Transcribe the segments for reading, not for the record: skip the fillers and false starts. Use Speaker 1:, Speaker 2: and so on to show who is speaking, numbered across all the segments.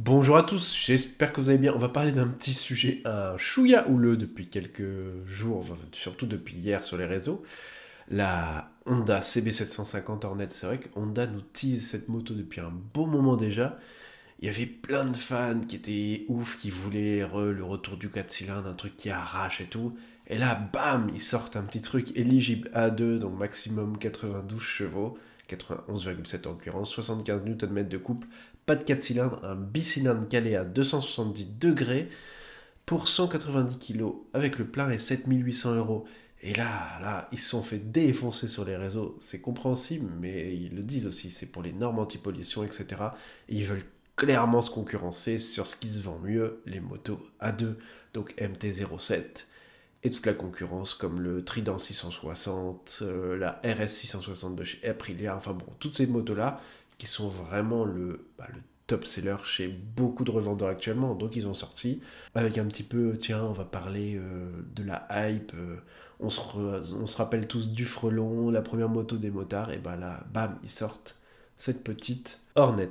Speaker 1: Bonjour à tous, j'espère que vous allez bien. On va parler d'un petit sujet, un chouïa houleux depuis quelques jours, enfin, surtout depuis hier sur les réseaux. La Honda CB750 Hornet, c'est vrai que Honda nous tease cette moto depuis un bon moment déjà. Il y avait plein de fans qui étaient ouf, qui voulaient le retour du 4 cylindres, un truc qui arrache et tout. Et là, bam, ils sortent un petit truc éligible A2, donc maximum 92 chevaux, 91,7 en l'occurrence, 75 Nm de couple, pas de 4 cylindres, un bicylindre calé à 270 degrés pour 190 kg avec le plein et 7800 euros. Et là, ils se sont fait défoncer sur les réseaux. C'est compréhensible, mais ils le disent aussi. C'est pour les normes anti-pollution, etc. Et ils veulent clairement se concurrencer sur ce qui se vend mieux, les motos A2, donc MT-07, et toute la concurrence comme le Trident 660, la RS 660 de chez Aprilia, enfin bon, toutes ces motos-là qui sont vraiment le top seller chez beaucoup de revendeurs actuellement. Donc ils ont sorti avec un petit peu, tiens, on va parler de la hype, on se rappelle tous du frelon, la première moto des motards, et ben là, bam, ils sortent cette petite Hornet.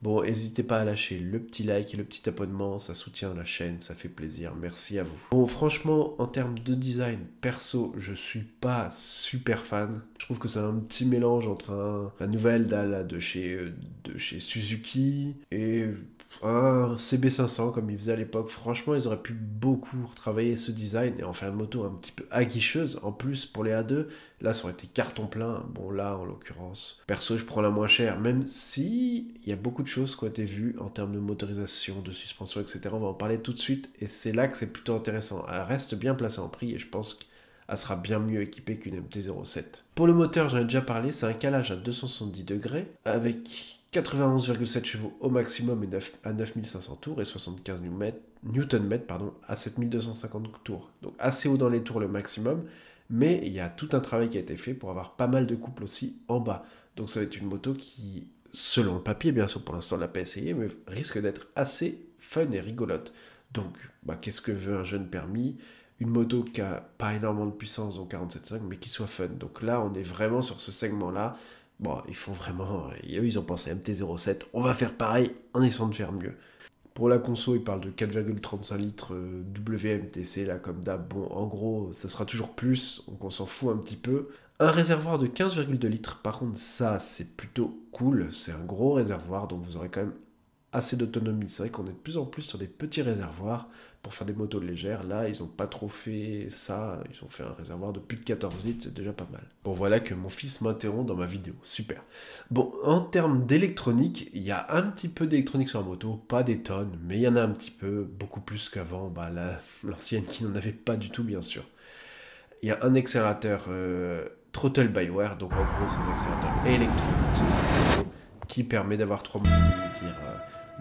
Speaker 1: Bon, n'hésitez pas à lâcher le petit like et le petit abonnement, ça soutient la chaîne, ça fait plaisir, merci à vous. Bon, franchement, en termes de design, perso, je suis pas super fan. Je trouve que c'est un petit mélange entre la nouvelle dalle de chez Suzuki et un CB500 comme ils faisaient à l'époque. Franchement, ils auraient pu beaucoup retravailler ce design et en faire une moto un petit peu aguicheuse. En plus, pour les A2, là, ça aurait été carton plein. Bon, là, en l'occurrence, perso, je prends la moins chère, même si il y a beaucoup de choses qui ont été vues en termes de motorisation, de suspension, etc. On va en parler tout de suite et c'est là que c'est plutôt intéressant. Elle reste bien placée en prix et je pense qu'elle sera bien mieux équipée qu'une MT-07. Pour le moteur, j'en ai déjà parlé, c'est un calage à 270 degrés avec 91,7 chevaux au maximum et à 9500 tours et 75 Nm à 7250 tours. Donc assez haut dans les tours le maximum, mais il y a tout un travail qui a été fait pour avoir pas mal de couples aussi en bas. Donc ça va être une moto qui, selon le papier, bien sûr pour l'instant on l'a pas essayé, mais risque d'être assez fun et rigolote. Donc qu'est-ce que veut un jeune permis? Une moto qui a pas énormément de puissance, donc 47.5, mais qui soit fun. Donc là on est vraiment sur ce segment-là. Bon, ils font vraiment, eux ils ont pensé MT-07, on va faire pareil en essayant de faire mieux. Pour la conso, ils parlent de 4,35 litres WMTC, là, comme d'hab. Bon, en gros, ça sera toujours plus, donc on s'en fout un petit peu. Un réservoir de 15,2 litres, par contre, ça, c'est plutôt cool. C'est un gros réservoir, donc vous aurez quand même assez d'autonomie. C'est vrai qu'on est de plus en plus sur des petits réservoirs pour faire des motos légères. Là, ils n'ont pas trop fait ça. Ils ont fait un réservoir de plus de 14 litres, c'est déjà pas mal. Bon, voilà que mon fils m'interrompt dans ma vidéo. Super. Bon, en termes d'électronique, il y a un petit peu d'électronique sur la moto, pas des tonnes, mais il y en a un petit peu, beaucoup plus qu'avant. L'ancienne qui n'en avait pas du tout, bien sûr. Il y a un accélérateur throttle by wire, donc en gros, c'est un accélérateur électronique sur cette moto qui permet d'avoir trois mouvements.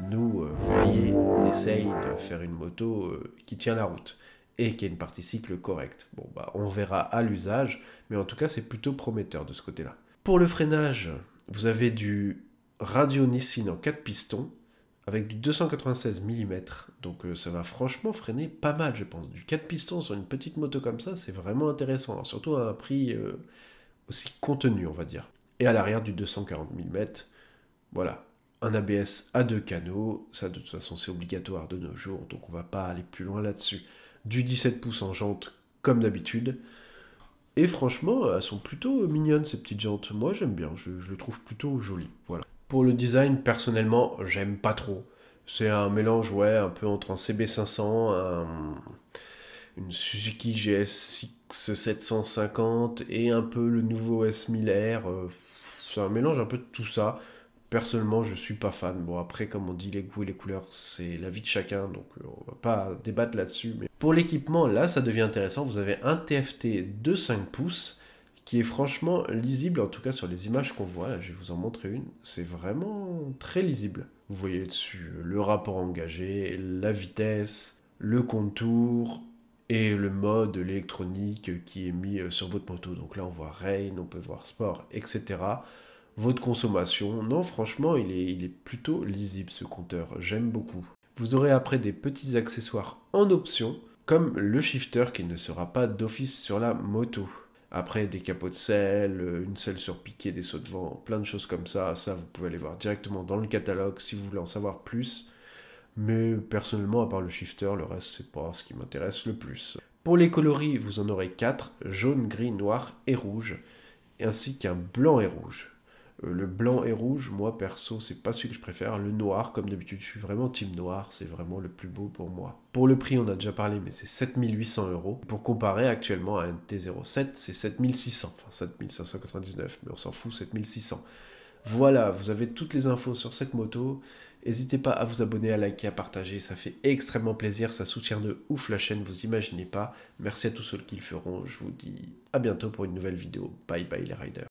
Speaker 1: Nous, vous voyez, on essaye de faire une moto qui tient la route et qui a une partie cycle correcte. Bon, on verra à l'usage, mais en tout cas, c'est plutôt prometteur de ce côté-là. Pour le freinage, vous avez du Radio Nissin en 4 pistons avec du 296 mm. Donc ça va franchement freiner pas mal, je pense. Du 4 pistons sur une petite moto comme ça, c'est vraiment intéressant. Alors, surtout à un prix aussi contenu, on va dire. Et à l'arrière du 240 mm. Voilà. Un ABS à deux canaux, ça de toute façon c'est obligatoire de nos jours, donc on va pas aller plus loin là-dessus. Du 17 pouces en jante, comme d'habitude. Et franchement, elles sont plutôt mignonnes ces petites jantes. Moi j'aime bien, je le trouve plutôt joli. Voilà. Pour le design, personnellement, j'aime pas trop. C'est un mélange, ouais, un peu entre un CB500, une Suzuki GSX 750 et un peu le nouveau S1000R. C'est un mélange un peu de tout ça. Personnellement, je suis pas fan. Bon, après, comme on dit, les goûts et les couleurs, c'est la vie de chacun, donc on va pas débattre là-dessus. Mais pour l'équipement, là, ça devient intéressant. Vous avez un TFT de 5 pouces qui est franchement lisible, en tout cas sur les images qu'on voit. Là, je vais vous en montrer une. C'est vraiment très lisible. Vous voyez dessus le rapport engagé, la vitesse, le contour et le mode, l'électronique qui est mis sur votre moto. Donc là, on voit Rain, on peut voir Sport, etc. Votre consommation, non, franchement, il est plutôt lisible ce compteur. J'aime beaucoup. Vous aurez après des petits accessoires en option, comme le shifter qui ne sera pas d'office sur la moto. Après, des capots de selle, une selle surpiquée, des sauts de vent, plein de choses comme ça. Ça, vous pouvez aller voir directement dans le catalogue si vous voulez en savoir plus. Mais personnellement, à part le shifter, le reste, c'est pas ce qui m'intéresse le plus. Pour les coloris, vous en aurez 4, jaune, gris, noir et rouge, ainsi qu'un blanc et rouge. Le blanc et rouge, moi perso, c'est pas celui que je préfère. Le noir, comme d'habitude, je suis vraiment team noir, c'est vraiment le plus beau pour moi. Pour le prix, on a déjà parlé, mais c'est 7 800 €. Pour comparer, actuellement, à un T07, c'est 7 600, enfin 7 599, mais on s'en fout, 7 600. Voilà, vous avez toutes les infos sur cette moto. N'hésitez pas à vous abonner, à liker, à partager, ça fait extrêmement plaisir, ça soutient de ouf la chaîne, vous imaginez pas. Merci à tous ceux qui le feront, je vous dis à bientôt pour une nouvelle vidéo. Bye bye les riders.